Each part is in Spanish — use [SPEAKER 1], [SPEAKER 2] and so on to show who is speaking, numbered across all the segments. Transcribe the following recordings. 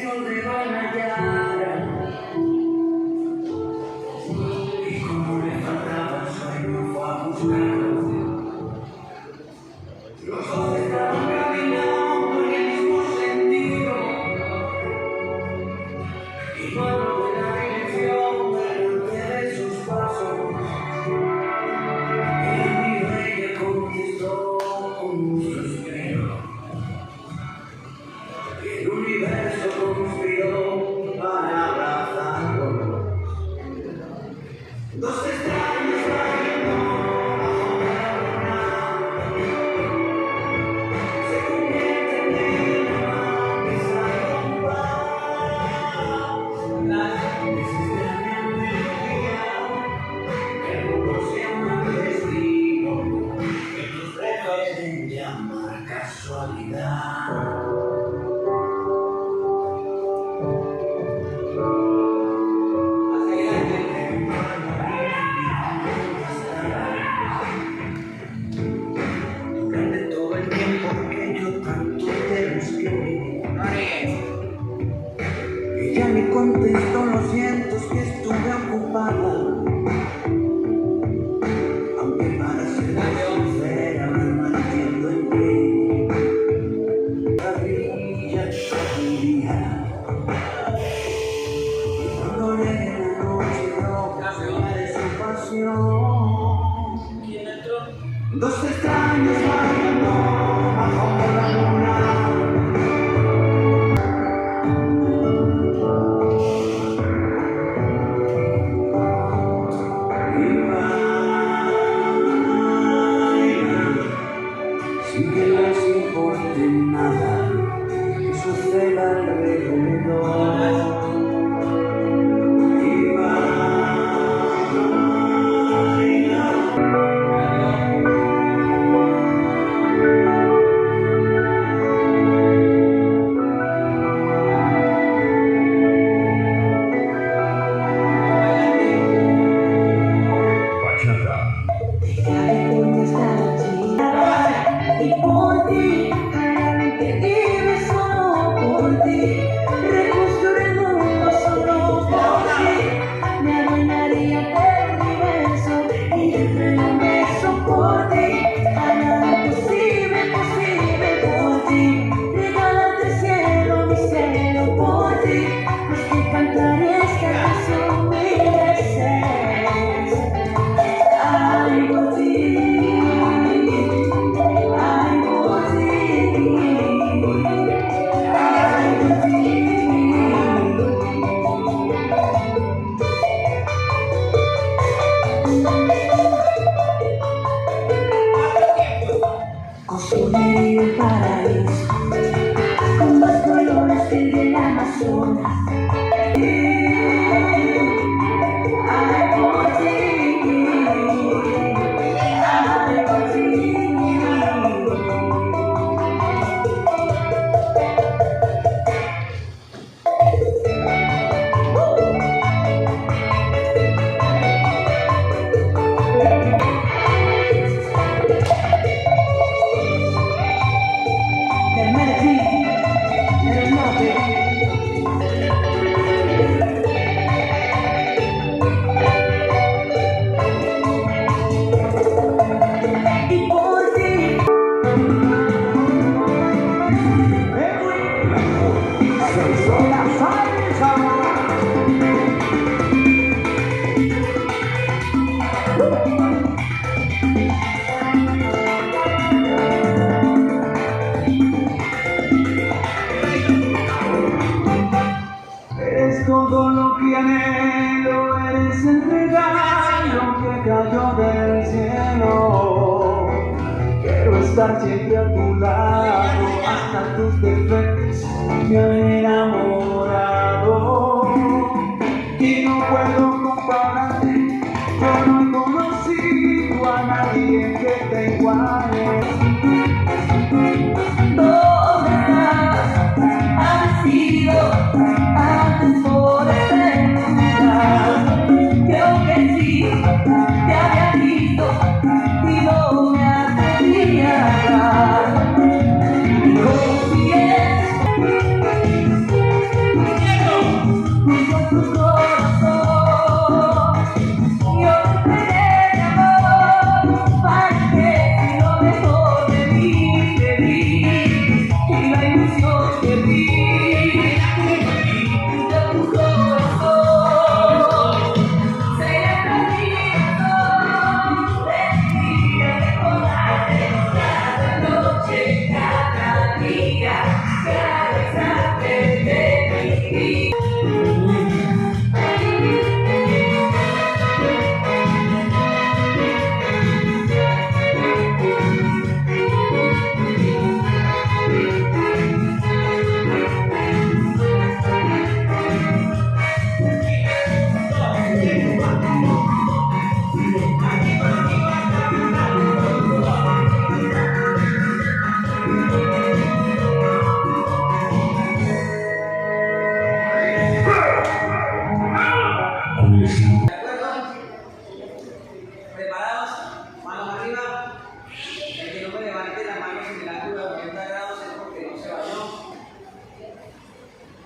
[SPEAKER 1] ¿dónde van a hallar? Y como le faltaba sueño fue a buscarlo. Los dos estaban caminando en el mismo sentido, y mano de la dirección delante de sus pasos. Él miró, ella contestó con un suspiro. El universo conspiró para abrazarlo. Dos extraños bailando bajo la luna se convierten en una mesa común. Las extrañas melodías que proporcionan el destino que nos pueden llamar casualidad. Ella me contestó, lo siento, es que estuve ocupada. Aunque para ser sincera no entiendo en qué brilla su día. Y cuando llegue la noche roja de su pasión, dos extraños bailando bajo la luna. Sin que les importe nada que suceda alrededor. Y y por ti, realmente vive solo por ti. Reconstruir el mundo solo por ti. Me adueñaría del universo y entre un beso por ti. Hará posible por ti. Regalarte el cielo, mi cielo por ti. Es que cantaré esta canción mil veces. Ay, por ti. Construir un paraíso con más colores que el del Amazonas. Ay, por ti, ay, por ti. Eres todo lo que anhelo, eres el regalo que cayó del cielo. Quiero estar siempre a tu lado, hasta tus defectos me han enamorado. Y no puedo compararte, yo no he conocido a nadie que te iguale. ¿Dónde estás? Has sido antes por eternidad. Creo que sí, te había visto y no me atrevía a hablar. Y confíes
[SPEAKER 2] Preparados, manos arriba. El que no me levante las manos en el ángulo de 90 grados es porque no se bañó.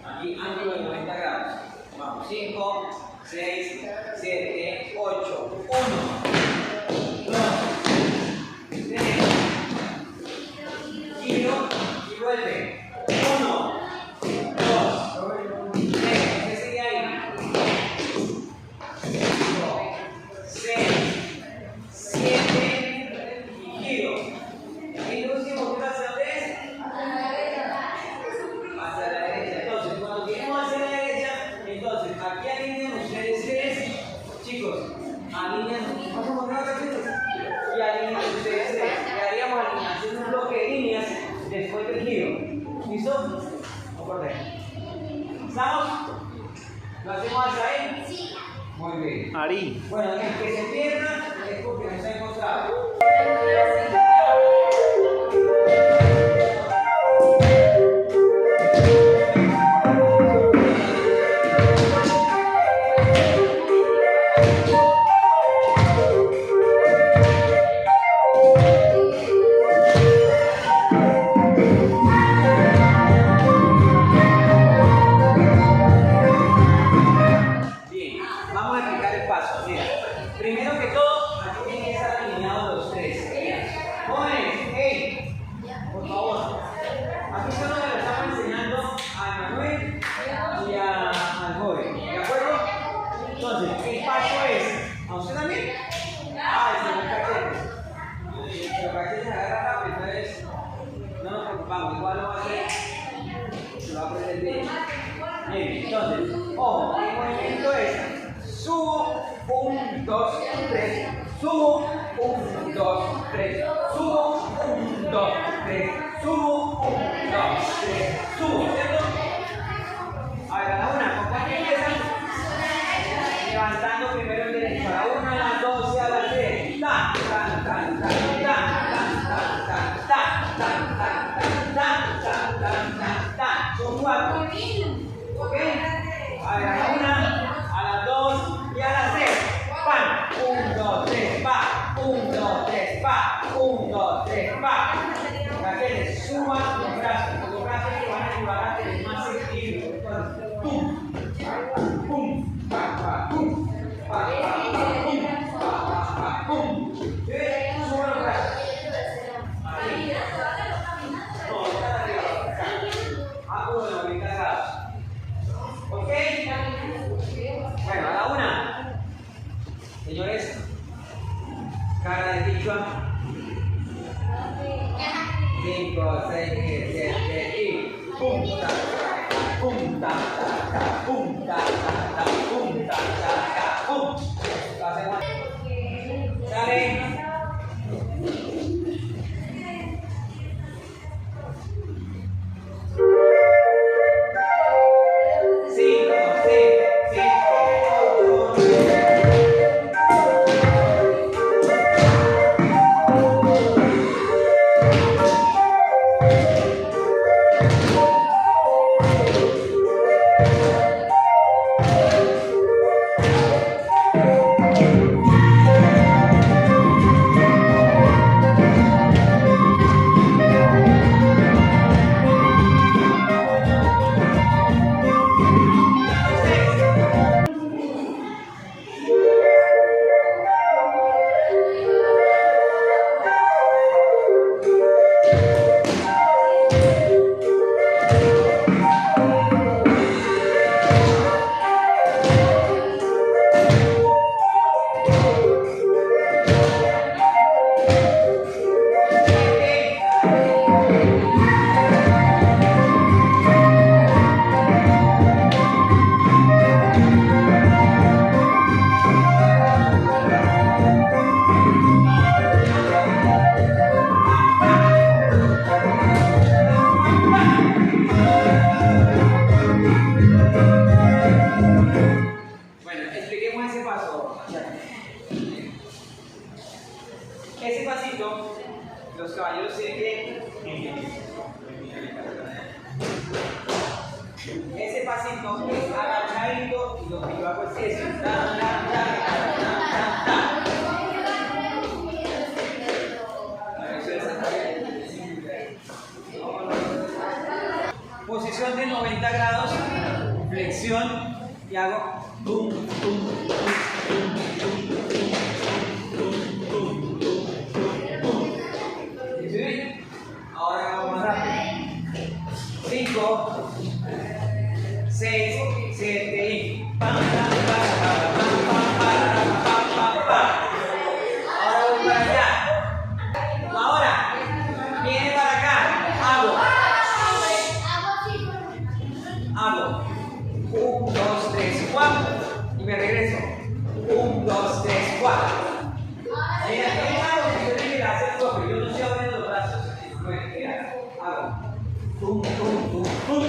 [SPEAKER 2] Aquí, ángulo de 90 grados. Vamos, 5, 6, 7, 8, 1, 2, 3, giro y vuelve. 1, 2, 3, ¿qué sigue ahí? 6, 7 y giro. Y el último que hacia dónde es? Hacia la derecha. Entonces, cuando lleguemos hacia la derecha, entonces aquí alinean ustedes tres. Chicos, alinean. Vamos a poner acá, chicos. Y alinean ustedes tres. Y haríamos alineación de un bloque de líneas después del giro. ¿Listo? O por ahí. ¿Estamos? ¿Lo hacemos hacia ahí? Sí. Muy bien.
[SPEAKER 3] Ari.
[SPEAKER 2] Bueno, el que se pierda es porque no se ha encontrado. Bien, vamos a explicar el paso. Mira, primero que todo, aquí tienen que estar alineados los tres. Jóvenes, hey, por favor. Aquí solo le estamos enseñando a Manuel y al joven. ¿De acuerdo? Entonces, el paso es, ¿a usted también? Ah, el señor Cachete. Pero Cachete se agarra rápido, entonces no nos preocupamos, igual lo va a hacer. Se va a aprender bien. Bien, entonces, ojo, el movimiento es subo, 1, 2, 3, subo, 1, 2, 3, subo, 1, 2, 3, subo, 1, 2, 3, subo, ¿cierto? A ver, a la una, ¿con cuánto empiezan? Levantando primero el derecho, a la 1, a la 2 y a la 3. Tan, tan, tan, tan, tan, tan, tan, tan, tan, tan, tan, tan, tan, tan, tan. Son 4. ¿Ok? A ver, a la 1, a la 2 y a la 3. ¡Pam! 1, 2, 3, pa. 1, 2, 3, pa. 1, 2, 3, pa. Raquel, suba los brazos que van a ayudar a tener más equilibrio. Entonces, pum, pum, pa, pa, pum, pa, pa, pum, pa, pa, pum. ¿Ves? Suba los brazos. Ahí. No, está arriba. Ángulo de 90 grados. ¿Ok? Bueno, a la 1. Señores, cara de tichua. 5, 6, 7 y pum, ta, ta, pum, ta, ta, ta, pum, ta, ta, ta, pum, ta, ta, ta, pum. Lo hacemos. Sale. 5, 6, 7, 8, 9. ese pasito es agachadito y lo que yo hago es eso. Ta, ta, ta, ta, ta, ta. Posición de 90 grados, flexión y hago tum, tum, tum, tum, tum, tum, tum, tum, tum. ¿Sí? Ahora vamos más rápido. 5, 6, 7 y pam, pam, pam, pam, pam, pam, pam, pam, pam. Ahora voy para allá. Ahora viene para acá. Hago 1, 2, 3, 4 y me regreso. 1, 2, 3, 4. Mira, ¿qué hago? Si yo le quiero hacer propio, yo no estoy abriendo los brazos. Bueno, mira, hago tum, tum, tum, tum.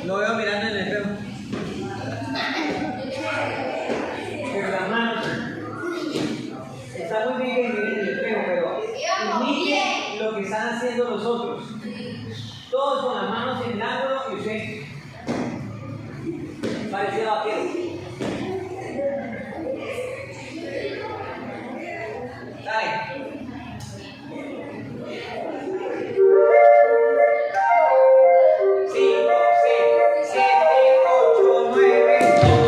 [SPEAKER 2] Lo veo mirando en el espejo. Pero las manos está muy bien que miren en el espejo, pero imiten lo que están haciendo los otros. Todos con las manos en el ángulo y usted parecido a pie. Dale. 5, 6, 7, 8, 9, 10.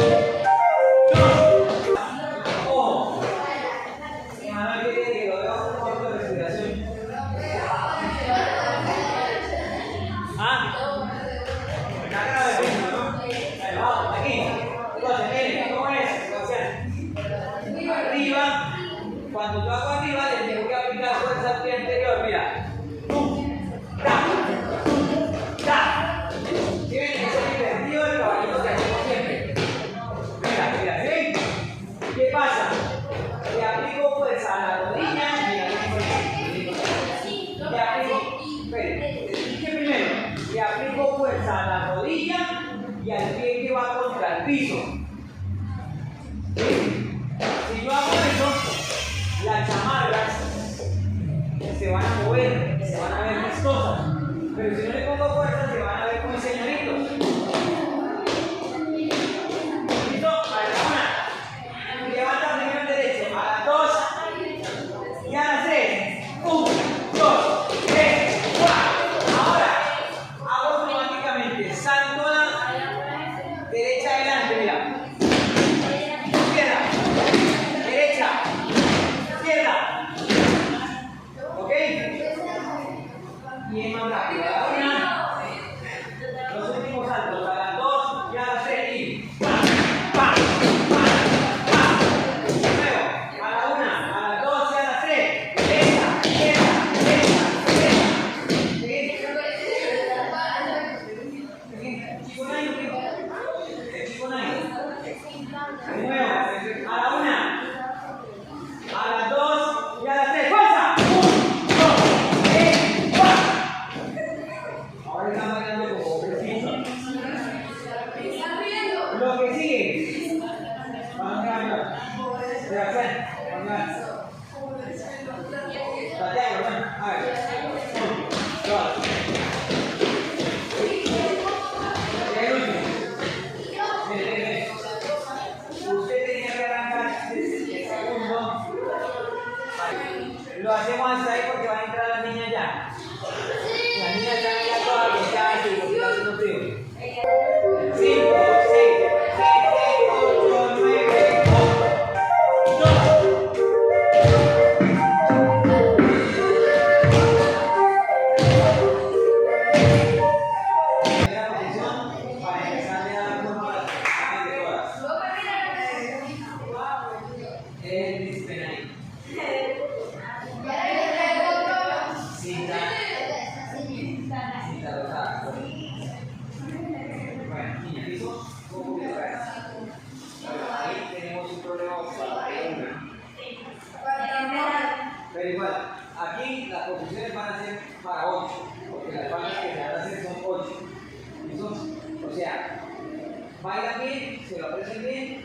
[SPEAKER 2] bien, se lo aprecian bien,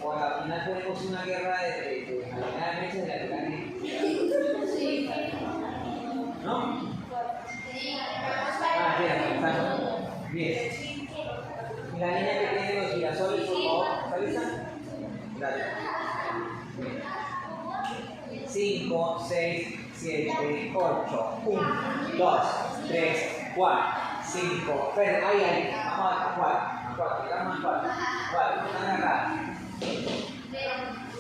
[SPEAKER 2] o al final tenemos una guerra de a la final de meses de la que ¿no? Ah, bien, bien. Y la niña que tiene los girasoles, por favor, ¿está lista? Gracias. 5, 6, 7, 8, 1, 2, 3, 4, 5, pero ahí, vamos a 4, digamos 4, están agarradas.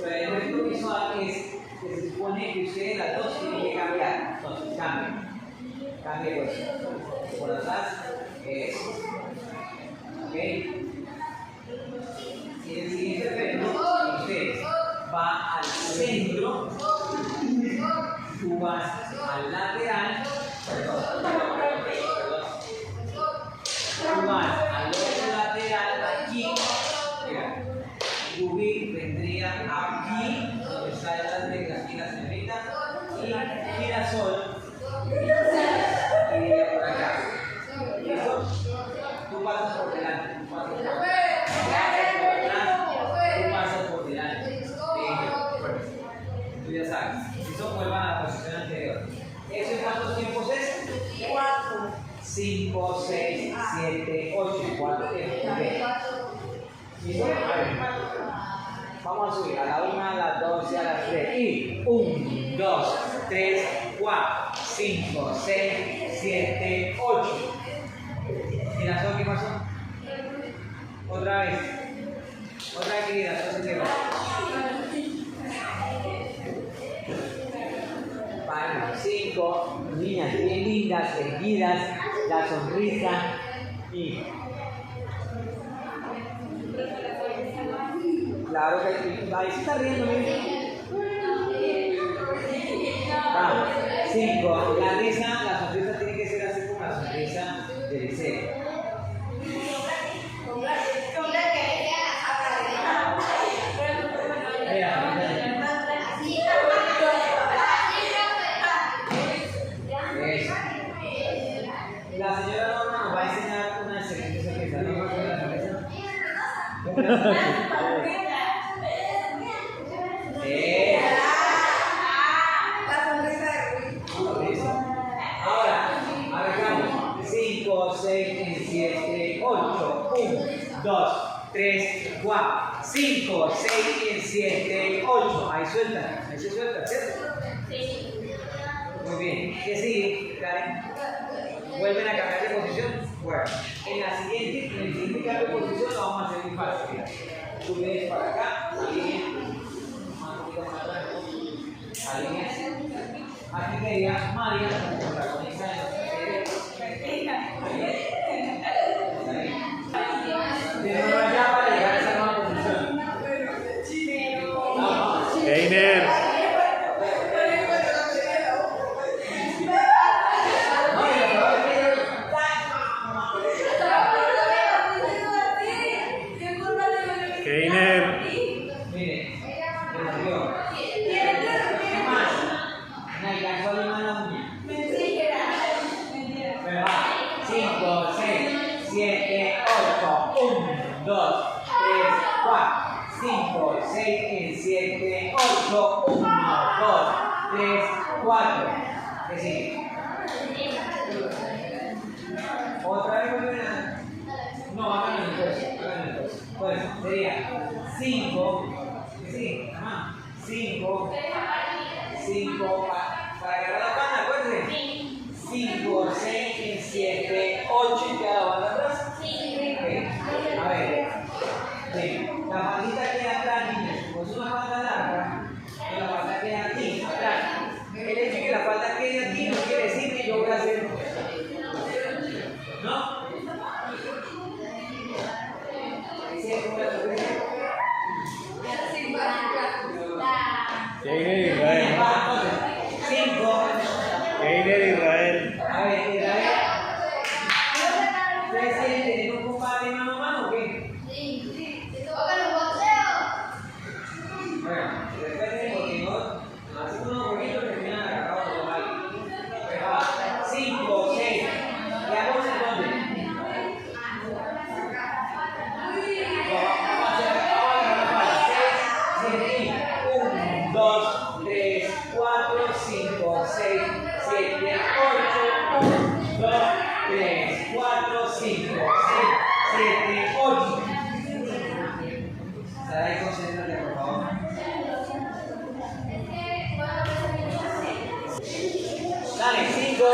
[SPEAKER 2] El efecto visual es que se supone que ustedes las dos tienen que cambiar, entonces cambie pues, por atrás, eso, ok. Y el siguiente efecto, usted va al centro, tú vas al lateral, tú vas al otro lateral, aquí, mira, Ruby vendría aquí, donde está aquí la señorita, y girasol, iría por acá. ¿Listo? Tú pasas por delante, tú pasas por delante. Tú ya sabes. Eso vuelva a la posición anterior. ¿Eso en cuántos tiempos es? 4. 5, 6, 7, 8. 4 tiempos. ¿Listo? A ver. Vamos a subir a la 1, a la 2 y a la 3. Y 1, 2, 3, 4, 5, 6, 7, 8. ¿Girasol qué pasó? Otra vez. Otra vez que girasol se te va. Vale, 5 niñas bien lindas, erguidas, la sonrisa y claro que ahí se está riendo, vamos, 5, la risa, la sonrisa tiene que ser así como la sonrisa del liceo. La señora Norma nos va a enseñar una excelente sonrisa. ¿No va a hacer la sonrisa? Ahora, arrancamos. 5, 6, 7, 8. 1, 2, 3, 4. 5, 6, 7, 8. Ahí suelta. Ahí se suelta, ¿cierto? Sí. Muy bien. ¿Qué sigue, Karen? ¿Vuelven a cambiar de posición? Bueno, en el siguiente cambio de posición lo vamos a hacer muy fácil. Tú vienes para acá, alineas, aquí quería María, protagonista de nuestra serie. Pero allá para llegar a esa nueva posición.
[SPEAKER 3] Einer. Keiner.
[SPEAKER 2] Mire, devolvió. ¿Qué más? Me alcanzó la mano uña. ¿Verdad? 5, 6, 7, 8. 1, 2, 3, 4. 5, 6, 7, 8. 1, 2, 3, 4. ¿Qué sigue? Otra vez vuelven a. No, hagan el esfuerzo. Pues sería 5, sí, 5 para agarrar la banda, acuérdense. 5, 6, 7, 8 y cada banda atrás. Okay. A ver, sí. La bandita queda atrás, niños. Pues una banda larga, y la banda queda aquí, atrás. El hecho de que la banda quede aquí no quiere decir que yo voy a hacer. ¿No?
[SPEAKER 3] Keiner Israel.
[SPEAKER 2] 5.
[SPEAKER 3] Keiner Israel.
[SPEAKER 2] A ver, Israel. ¿Ustedes quieren tener un compadre mano a mano o qué?
[SPEAKER 4] Sí. Tocan los boxeos.
[SPEAKER 2] Bueno, después de boxeo, así unos bonitos que terminan agarrados de mal. 5, 6. ¿Qué hago entonces? Sarai, concéntrate, por favor. Dale, 5.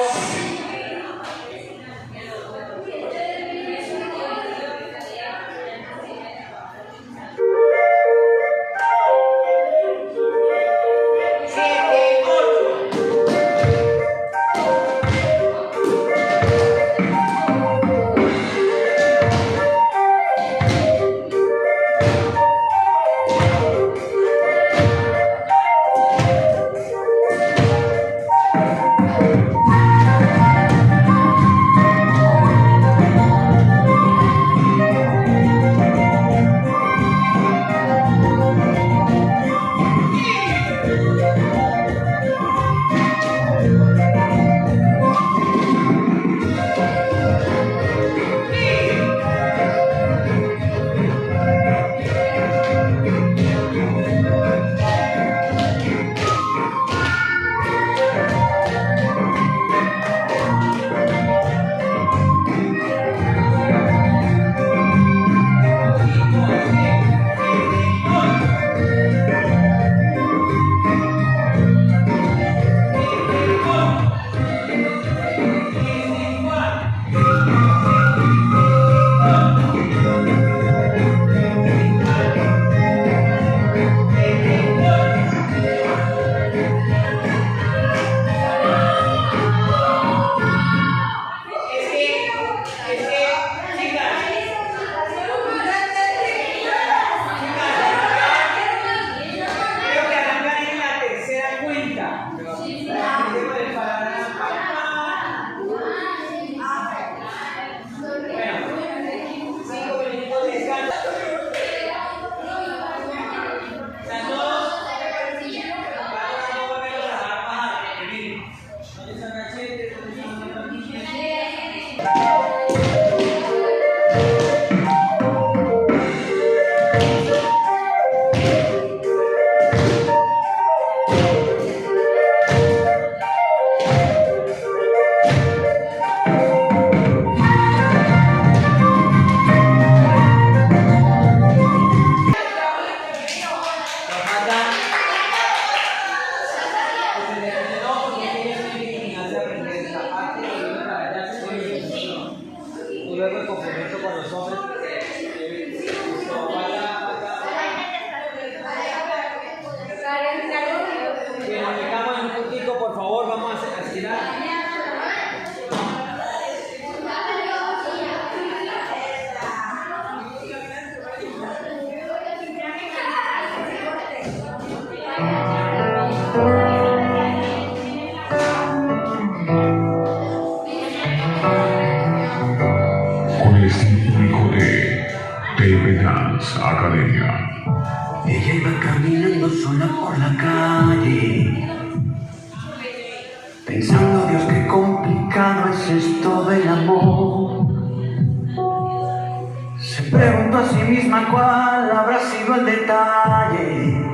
[SPEAKER 2] Luego el complemento con los hombres. Bien, nos dejamos en un puntico, por favor, vamos a estirar.
[SPEAKER 5] Con el estilo único de Baby Dance Academia.
[SPEAKER 1] Ella iba caminando sola por la calle, pensando, Dios, qué complicado es esto del amor. Se preguntó a sí misma cuál habrá sido el detalle,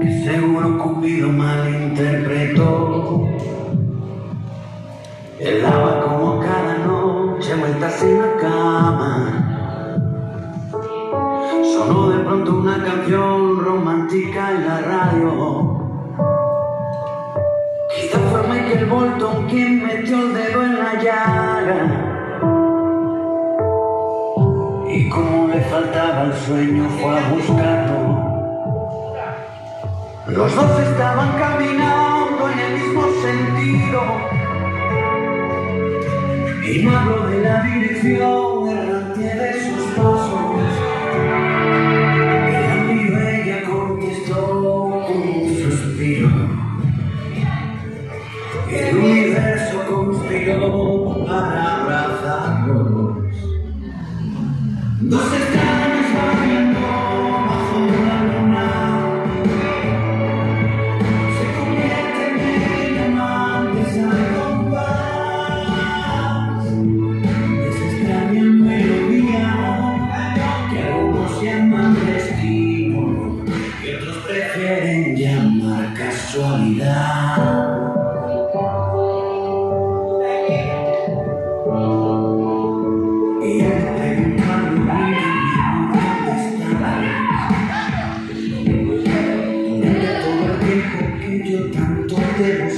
[SPEAKER 1] que seguro Cupido malinterpretó. Él daba como cada noche vueltas en la cama. Sonó de pronto una canción romántica en la radio. Quizá fue Michael Bolton quien metió el dedo en la llaga. Y como le faltaba el sueño fue a buscarlo. Los dos estaban caminando en el mismo sentido. Y no hablo de la dirección errante de sus pasos. Ella contestó con un suspiro. El universo conspiró para abrazarlos. Dos extraños bailando bajo la luna se convierten en amantes al compás de esa extraña melodía. que yo tanto te